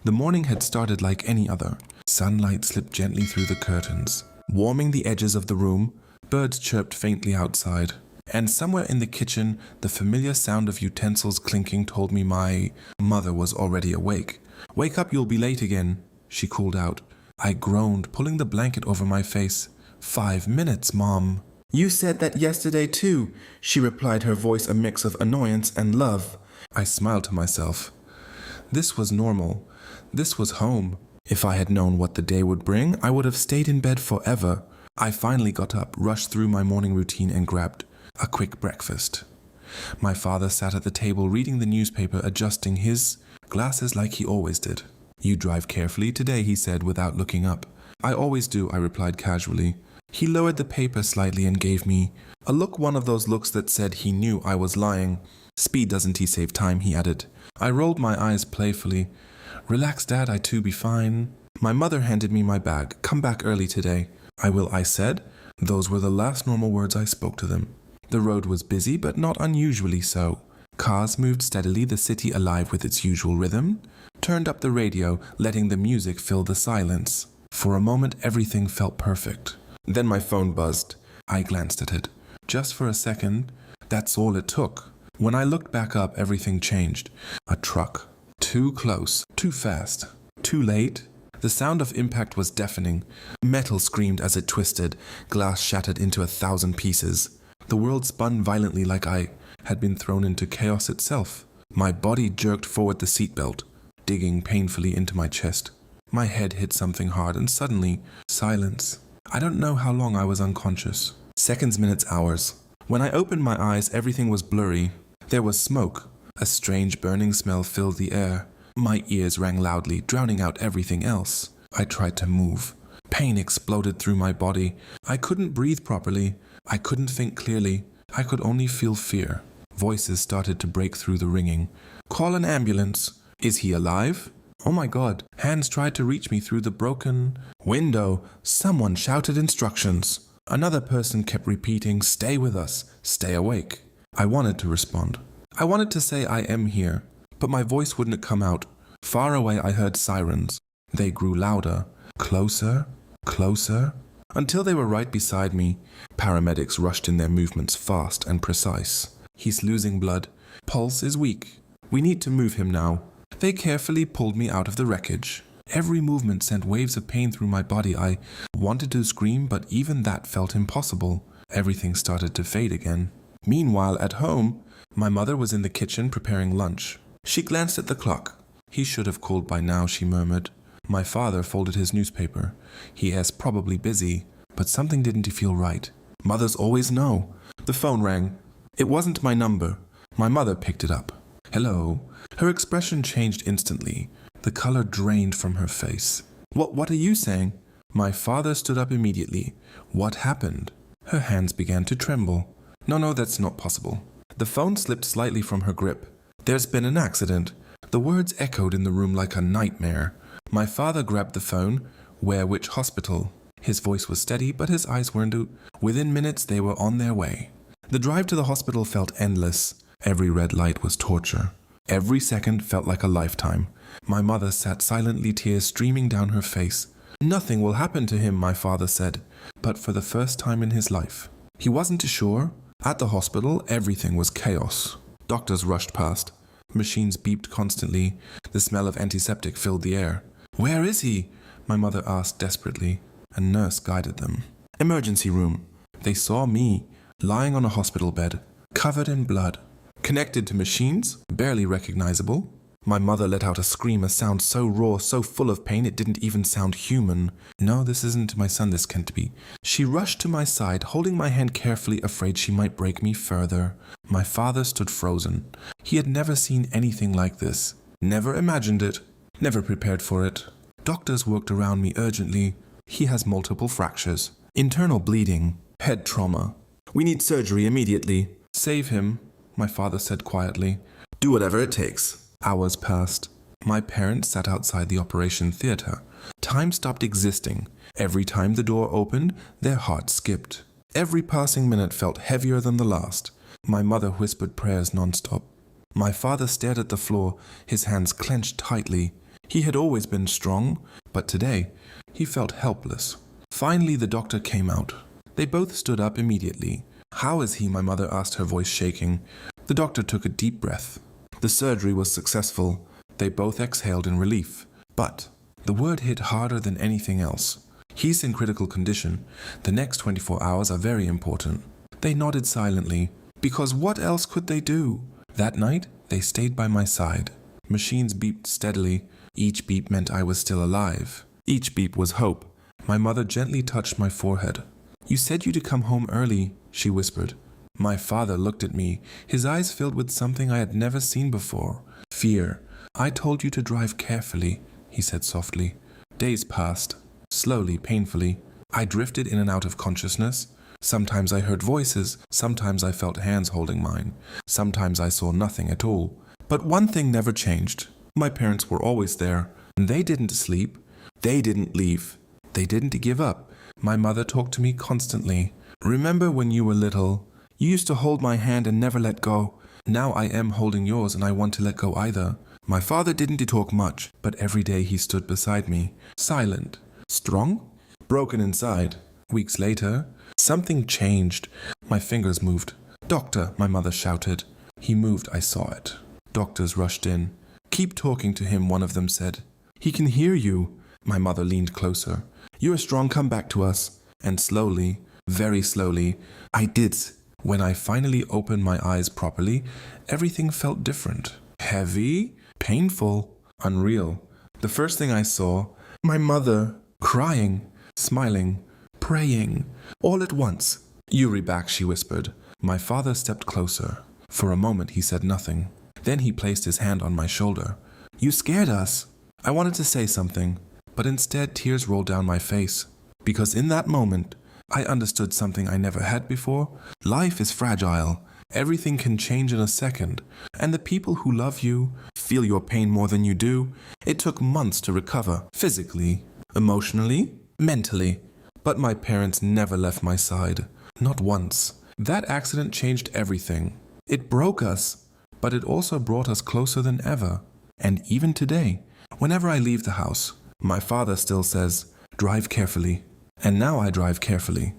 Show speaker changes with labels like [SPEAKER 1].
[SPEAKER 1] The morning had started like any other. Sunlight slipped gently through the curtains, warming the edges of the room. Birds chirped faintly outside. And somewhere in the kitchen, the familiar sound of utensils clinking told me my mother was already awake. "Wake up, you'll be late again," she called out. I groaned, pulling the blanket over my face. 5 minutes, Mom." "You said that yesterday too," she replied, her voice a mix of annoyance and love. I smiled to myself. This was normal. This was home. If I had known what the day would bring, I would have stayed in bed forever. I finally got up, rushed through my morning routine and grabbed a quick breakfast. My father sat at the table reading the newspaper, adjusting his glasses like he always did. "You drive carefully today," he said without looking up. "I always do," I replied casually. He lowered the paper slightly and gave me a look, one of those looks that said he knew I was lying. "Speed doesn't he save time," he added. I rolled my eyes playfully. "Relax, Dad, I too be fine." My mother handed me my bag. "Come back early today." "I will," I said. Those were the last normal words I spoke to them. The road was busy, but not unusually so. Cars moved steadily, the city alive with its usual rhythm. Turned up the radio, letting the music fill the silence. For a moment, everything felt perfect. Then my phone buzzed. I glanced at it. Just for a second, that's all it took. When I looked back up, everything changed. A truck. Too close, too fast, too late. The sound of impact was deafening. Metal screamed as it twisted. Glass shattered into 1,000 pieces. The world spun violently like I had been thrown into chaos itself. My body jerked forward the seatbelt, digging painfully into my chest. My head hit something hard and suddenly, silence. I don't know how long I was unconscious. Seconds, minutes, hours. When I opened my eyes, everything was blurry. There was smoke. A strange burning smell filled the air. My ears rang loudly, drowning out everything else. I tried to move. Pain exploded through my body. I couldn't breathe properly. I couldn't think clearly. I could only feel fear. Voices started to break through the ringing. "Call an ambulance." "Is he alive?" "Oh my God." Hands tried to reach me through the broken window. Someone shouted instructions. Another person kept repeating, "Stay with us. Stay awake." I wanted to respond. I wanted to say I am here, but my voice wouldn't come out. Far away I heard sirens. They grew louder, closer, closer, until they were right beside me. Paramedics rushed in, their movements fast and precise. "He's losing blood. Pulse is weak. We need to move him now." They carefully pulled me out of the wreckage. Every movement sent waves of pain through my body. I wanted to scream, but even that felt impossible. Everything started to fade again. Meanwhile, at home, my mother was in the kitchen preparing lunch. She glanced at the clock. "He should have called by now," she murmured. My father folded his newspaper. "He is probably busy," but something didn't feel right. Mothers always know. The phone rang. It wasn't my number. My mother picked it up. "Hello." Her expression changed instantly. The color drained from her face. What are you saying?" My father stood up immediately. "What happened?" Her hands began to tremble. No, that's not possible." The phone slipped slightly from her grip. "There's been an accident." The words echoed in the room like a nightmare. My father grabbed the phone. "Where? Which hospital?" His voice was steady, but his eyes weren't. Within minutes, they were on their way. The drive to the hospital felt endless. Every red light was torture. Every second felt like a lifetime. My mother sat silently, tears streaming down her face. "Nothing will happen to him," my father said, but for the first time in his life. He wasn't sure. At the hospital, everything was chaos. Doctors rushed past. Machines beeped constantly. The smell of antiseptic filled the air. "Where is he?" my mother asked desperately. A nurse guided them. "Emergency room." They saw me, lying on a hospital bed, covered in blood. Connected to machines, barely recognizable. My mother let out a scream, a sound so raw, so full of pain it didn't even sound human. "No, this isn't my son, this can't be." She rushed to my side, holding my hand carefully, afraid she might break me further. My father stood frozen. He had never seen anything like this. Never imagined it. Never prepared for it. Doctors worked around me urgently. "He has multiple fractures. Internal bleeding. Head trauma. We need surgery immediately." "Save him," my father said quietly. "Do whatever it takes." Hours passed. My parents sat outside the operation theater. Time stopped existing. Every time the door opened, their hearts skipped. Every passing minute felt heavier than the last. My mother whispered prayers nonstop. My father stared at the floor, his hands clenched tightly. He had always been strong, but today he felt helpless. Finally, the doctor came out. They both stood up immediately. "How is he?" my mother asked, her voice shaking. The doctor took a deep breath. The surgery was successful. They both exhaled in relief. But the word hit harder than anything else. "He's in critical condition. The next 24 hours are very important." They nodded silently, because what else could they do? That night, they stayed by my side. Machines beeped steadily. Each beep meant I was still alive. Each beep was hope. My mother gently touched my forehead. "You said you'd come home early," she whispered. My father looked at me, his eyes filled with something I had never seen before. Fear. "I told you to drive carefully," he said softly. Days passed. Slowly, painfully. I drifted in and out of consciousness. Sometimes I heard voices, sometimes I felt hands holding mine. Sometimes I saw nothing at all. But one thing never changed. My parents were always there. They didn't sleep. They didn't leave. They didn't give up. My mother talked to me constantly. "Remember when you were little? You used to hold my hand and never let go. Now I am holding yours and I want to let go either." My father didn't talk much, but every day he stood beside me, silent, strong, broken inside. Weeks later, something changed. My fingers moved. "Doctor," my mother shouted. He moved, I saw it. Doctors rushed in. "Keep talking to him," one of them said. "He can hear you." My mother leaned closer. "You're strong, come back to us." And slowly, very slowly, I did. When I finally opened my eyes properly, everything felt different. Heavy, painful, unreal. The first thing I saw, my mother, crying, smiling, praying, all at once. "Yuri back," she whispered. My father stepped closer. For a moment he said nothing. Then he placed his hand on my shoulder. "You scared us." I wanted to say something, but instead tears rolled down my face. Because in that moment, I understood something I never had before. Life is fragile. Everything can change in a second. And the people who love you feel your pain more than you do. It took months to recover, physically, emotionally, mentally. But my parents never left my side. Not once. That accident changed everything. It broke us, but it also brought us closer than ever. And even today, whenever I leave the house, my father still says, "Drive carefully." And now I drive carefully.